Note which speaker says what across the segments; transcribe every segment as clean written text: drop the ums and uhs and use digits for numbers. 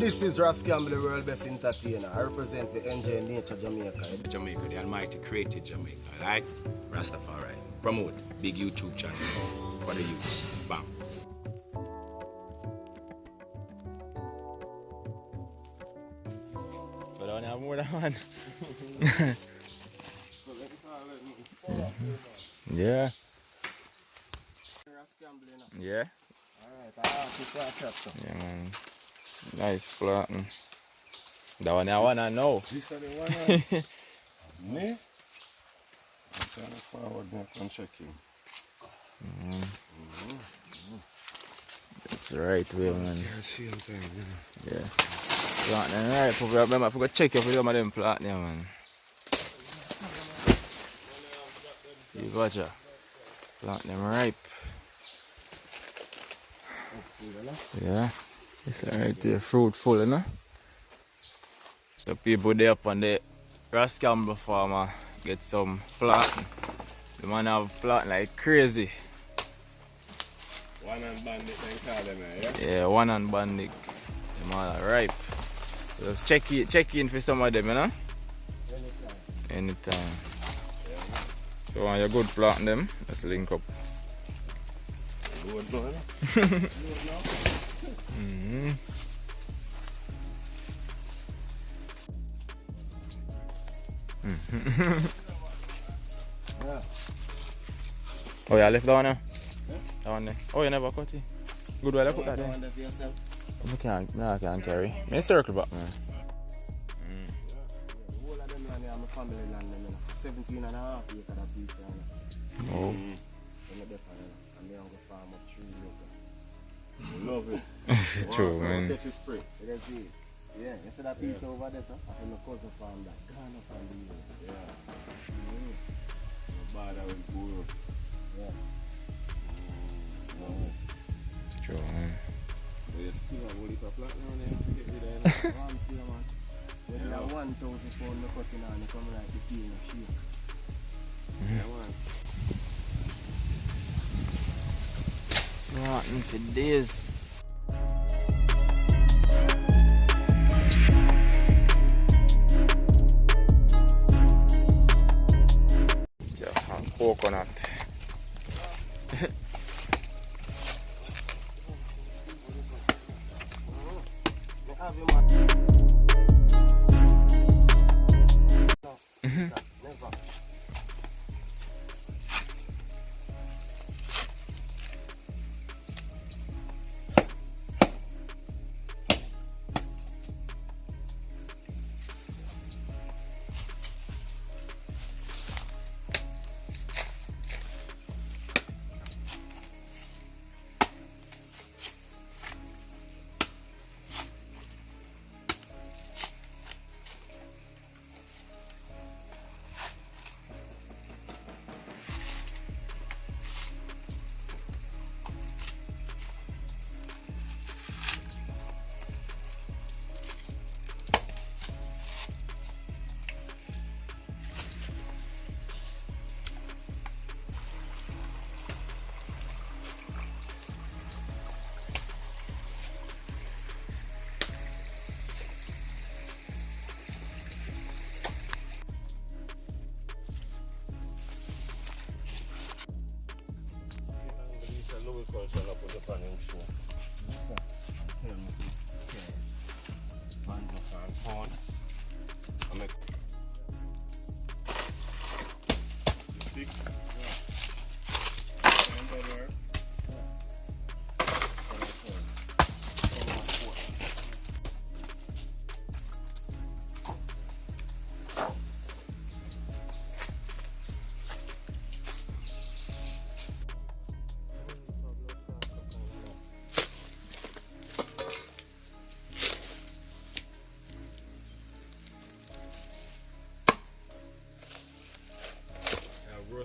Speaker 1: This is Rasta, the world best entertainer. I represent the Enjay Nature Jamaica.
Speaker 2: Jamaica, the Almighty created Jamaica, right? Rastafari. Promote big YouTube channel for the youths. Bam.
Speaker 3: But I don't have more than one. Yeah. Yeah. Yeah, man. Nice planting. That one I wanna know.
Speaker 1: This is the one. Me? I'm trying to forward back and check him.
Speaker 3: That's the right way, man.
Speaker 1: Yeah, same time,
Speaker 3: yeah. Planting right. Remember, I forgot to check if we do them planting, yeah, man. You gotcha. Plant them ripe. Yeah. It's alright there, fruitful, you know? The people there up on the Rascamble farmer get some planting. The man have planting like crazy.
Speaker 1: One and bandit, then call them, yeah?
Speaker 3: Yeah, one and bandit. Them all are ripe. So just check in for some of them, you know? Anytime. So when you're good planting them, let's link up.
Speaker 1: Good, man.
Speaker 3: Yeah. Oh, yeah, I left that one now? Yeah? That one there. Oh, you never cut it? Good while I put that there. I can't carry. May circle back, man.
Speaker 1: The whole of them land here, my family land them, 17 and a half acres of piece.
Speaker 3: Oh.
Speaker 1: And they don't go farm up 3 acres. Love it.
Speaker 3: True, man.
Speaker 1: Catch a spray. You can see it. Yeah, you see that piece over there, sir? I think my cousin farmed that. Gone up and leave it. Yeah. No bother with guru. Yeah.
Speaker 3: True, man.
Speaker 1: So you still have a little flat now there to get rid of it. One thing, man. When you have 1,000 pounds of cutting on, you come like the king of shake. Yeah, man.
Speaker 3: Planting for days. Coconut.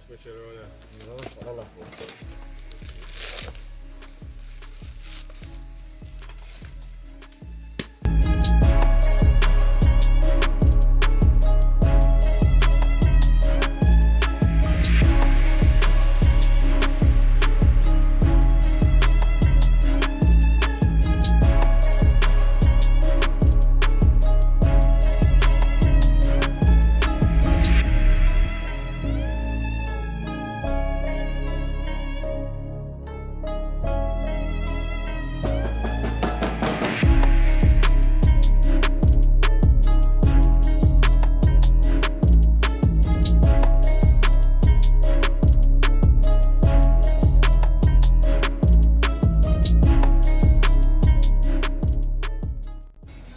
Speaker 1: Special around here.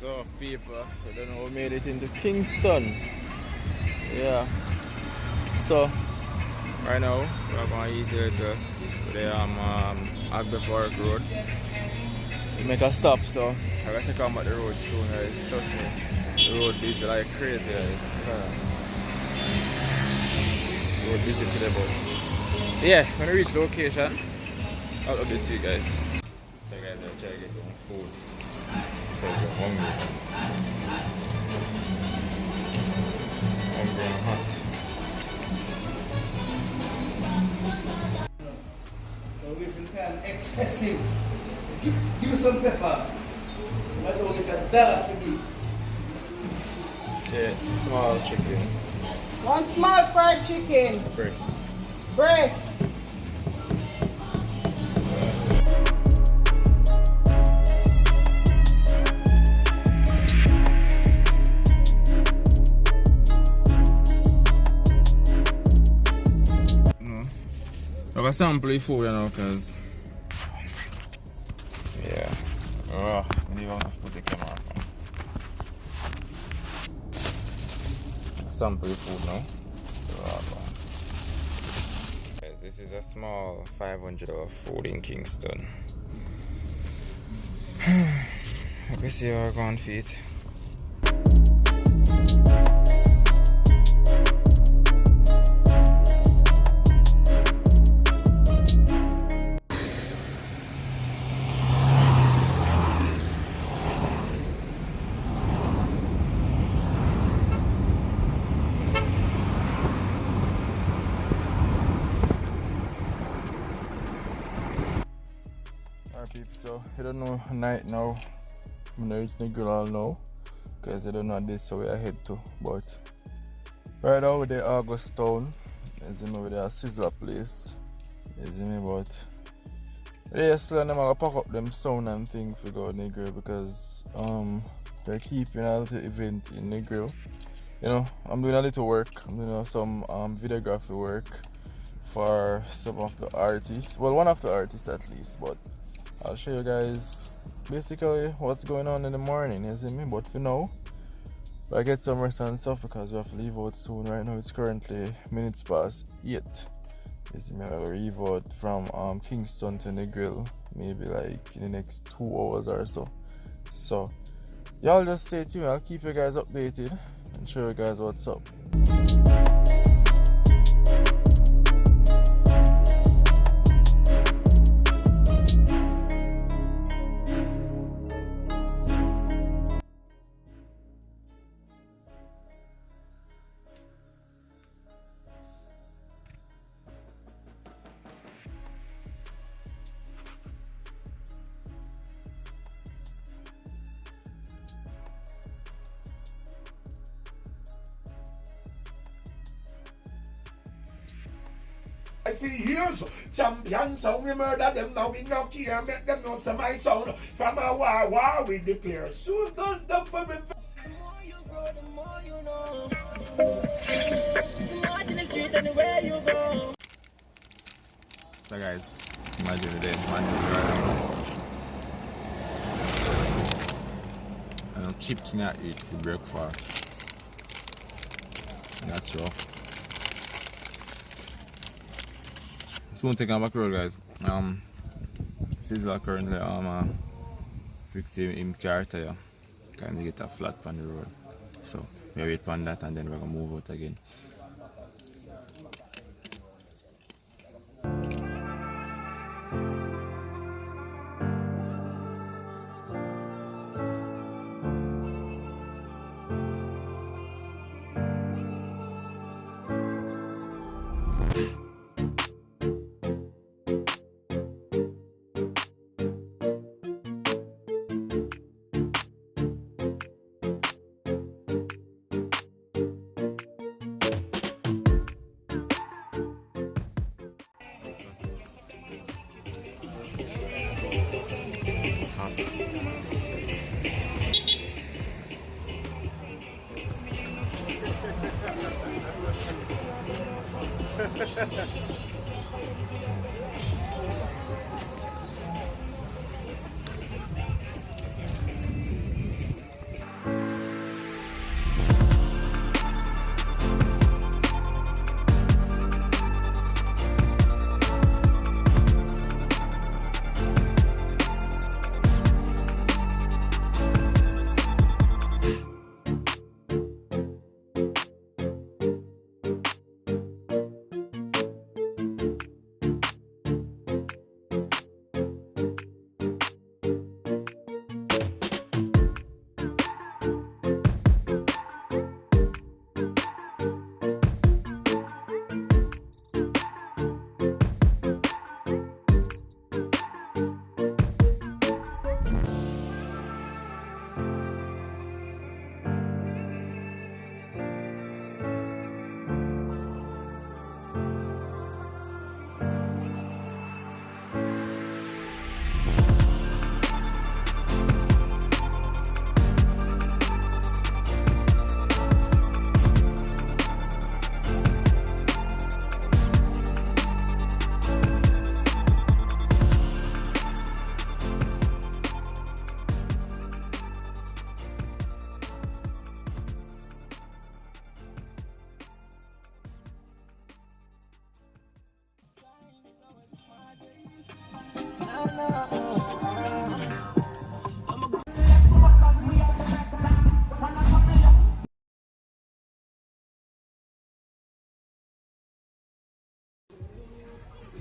Speaker 3: So people, I don't know who made it into Kingston. Yeah. So right now we're going easy to the Agbe Park Road. We make a stop, so I gotta come at the road soon, guys. Trust me. The road is like crazy, guys. Road busy today, but yeah, when I reach the location, I'll update you guys. So guys, I'll try to get some food because I'm hungry. Hungry and hot.
Speaker 1: So we can kind of excessive. Give me some pepper. I don't get $1 for this.
Speaker 3: Yeah, small chicken.
Speaker 4: One small fried chicken.
Speaker 3: Breast.
Speaker 4: Breast.
Speaker 3: No. I got sample the food, you know, because yeah. Oh, I don't want to put the camera on. Sample the food now. Guys, this is a small $500 food in Kingston. Let me see how I go on feet. So I don't know night now. I'm gonna reach Negril now because I don't know this where I head to. But right now with the August town, as you know, with the sizzla place. As you know, but yeah, still I'm gonna pack up them sound and thing for go Negril because they're keeping a little event in Negril. You know, I'm doing a little work. I'm doing some videography work for some of the artists. Well, one of the artists at least, but I'll show you guys basically what's going on in the morning, you see me? But for now, I get some rest and stuff because we have to leave out soon. Right now it's currently minutes past 8. You see me, I'll leave out from Kingston to Negril maybe like in the next 2 hours or so. So y'all just stay tuned, I'll keep you guys updated and show you guys what's up.
Speaker 5: For years, champion sound, we murder them now, we no care, make them know some my sound. From a war we declare, soon done stuff for me.
Speaker 6: The more you grow, the more you know. Smart in the street anywhere you go.
Speaker 3: So guys, imagine the day Monday and I'm chipping at it for breakfast. That's rough. Soon taking a back road, guys. Sizzla currently fixing him car tire. Kind of get a flat on the road. So we wait on that and then we're gonna move out again.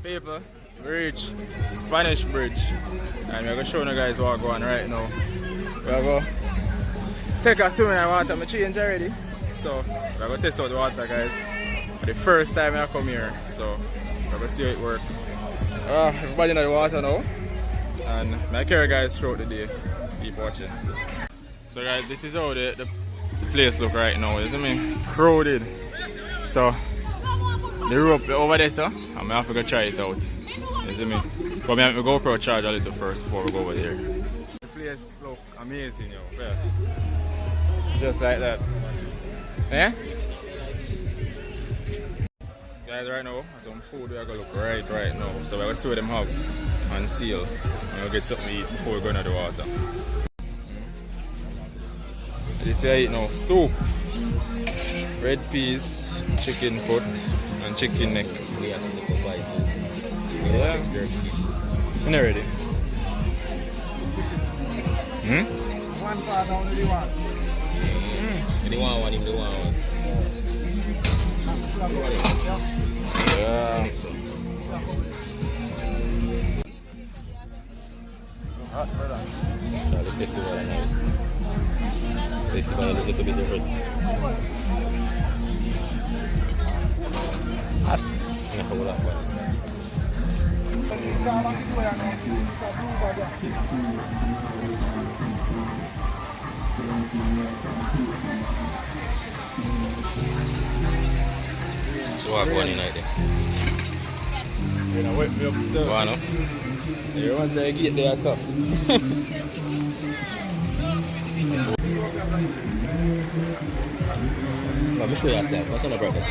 Speaker 3: People, we reach Spanish Bridge and we're going to show you guys what's going on right now. We're going to take a swim in the water. I'm changed already. So we're going to test out the water, guys. For the first time I come here. So we're going to see how it works. Everybody in the water now. And I carry guys throughout the day. Keep watching. So guys, this is how the place look right now. You see me? Crowded. So the rope over there, so I'm have to go try it out. You see me? But I have to GoPro charge a little first before we go over there. The place look amazing, yo. Yeah. Just like that. Yeah? Guys, right now, some food we are going to look right now. So we're going to see what them have on seal. And we'll get something to eat before we go into the water. This we are eating now, soup, red peas, chicken foot, and chicken neck. Yeah. You not ready?
Speaker 1: One part only the one.
Speaker 2: They want one, they want one.
Speaker 3: Yeah.
Speaker 1: Hot, brother.
Speaker 2: The festival now. Festival is a little bit different. Hot. So what going in like that?
Speaker 3: You know, wake me up still.
Speaker 2: Go on, no?
Speaker 3: You want to get there, so.
Speaker 2: Let me show you yourself. What's on the breakfast?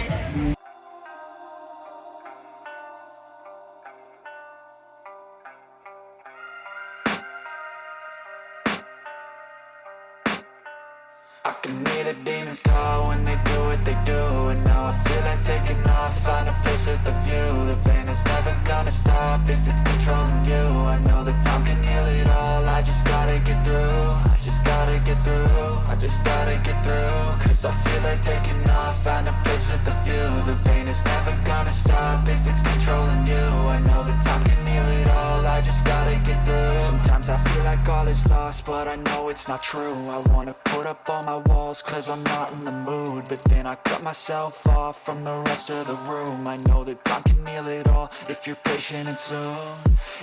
Speaker 7: I can hear the demons call when they do what they do. And now I feel like taking off, find a place with a view. The pain is never gonna stop if it's controlling you. I know that time can heal it all, I just gotta get through. I just gotta get through, I just gotta get through. Cause I feel like taking off, find a place with a view. The pain is never gonna stop if it's controlling you. I know that time can heal it all, I just gotta get through. Sometimes I feel like all is lost, but I know it's not true. I wanna put up all my walls cause I'm not in the mood. But then I cut myself off from the rest of the room. I know that time can heal it all if you're patient and soon.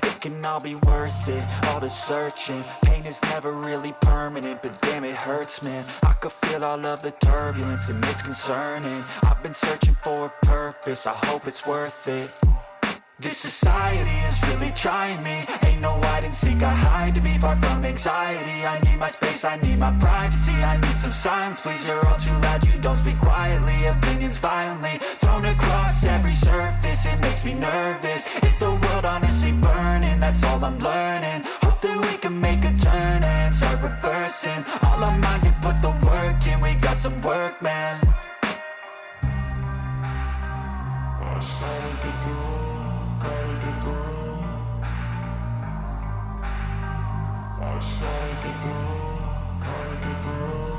Speaker 7: It can all be worth it, all the searching. Pain is never really permanent, but damn it hurts, man. I could feel all of the turbulence and it's concerning. I've been searching for a purpose, I hope it's worth it. This society is really trying me. Ain't no hide and seek, I hide to be far from anxiety. I need my space, I need my privacy. I need some silence, please, you're all too loud. You don't speak quietly, opinions violently thrown across every surface. It makes me nervous, it's the world honestly burning. That's all I'm learning, hope that we can make a turn and start reversing. All our minds and put the work in, we got some work, man.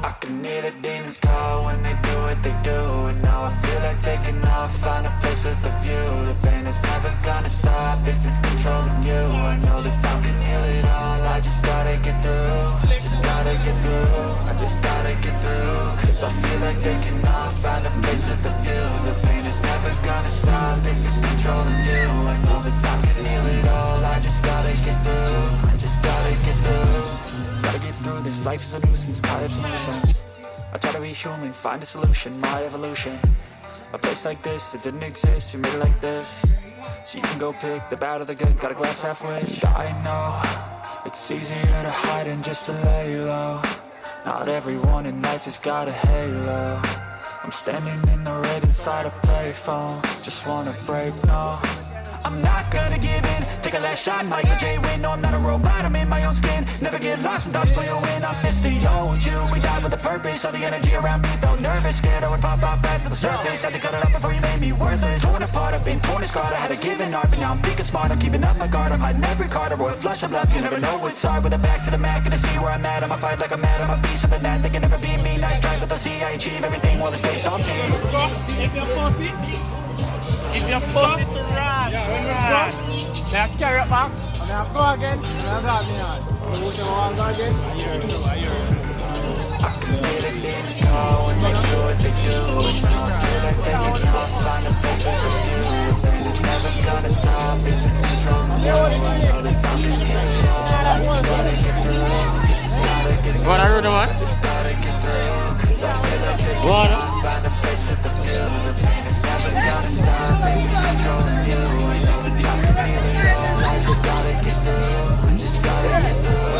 Speaker 7: I can hear the demons call when they do what they do. And now I feel like taking off, find a place with a view. The pain is never gonna stop if it's controlling you. I know that time can heal it all, I just gotta get through. I just gotta get through, I just gotta get through. Cause I feel like taking off, find a place with a view. The pain is never gonna stop if it's controlling you. I know that time can heal it all, I just gotta get through. I just gotta get through. Gotta get through this, life is a nuisance, tie up some loose ends. I try to be human, find a solution, my evolution. A place like this, it didn't exist, we made it like this. So you can go pick the bad or the good, got a glass halfway. I know, it's easier to hide than just to lay low. Not everyone in life has got a halo. I'm standing in the red inside a payphone. Just wanna break, no, I'm not gonna give in. Take a last shot, Michael J. Win. No, I'm not a robot, I'm in my own skin. Never get lost when thoughts pull you in. I miss the old you, we died with a purpose. All the energy around me felt nervous. Scared I would pop off fast to the surface. Had to cut it up before you made me worthless. Torn apart, I've been torn and scarred. I had a given art, but now I'm thinking smart. I'm keeping up my guard, I'm hiding every card. A royal flush of love, you never know what's hard. With a back to the mat, gonna see where I'm at. I'ma fight like I'm mad, I'm a piece of the net. They can never be me, nice try, but they'll see I achieve everything while they stay salty.
Speaker 6: If you're pussy to Rasta.
Speaker 3: Yeah, when we come, they have carry it back, and they have go again, and they have got me on. So we can walk again. I hear it.
Speaker 7: I can hear the demons call when they do what they do. And now I feel like taking off, find a place with a view. The pain is never gonna stop if it's controlling you. I know the time can change, I just gotta get through. Just gotta get through.
Speaker 3: What are you doing?
Speaker 7: Just gotta get through. Cause I feel like taking off, find a place with a view. The pain is never gonna stop if it's controlling you. I know the time can feel it all. I just gotta get through. Just gotta get through.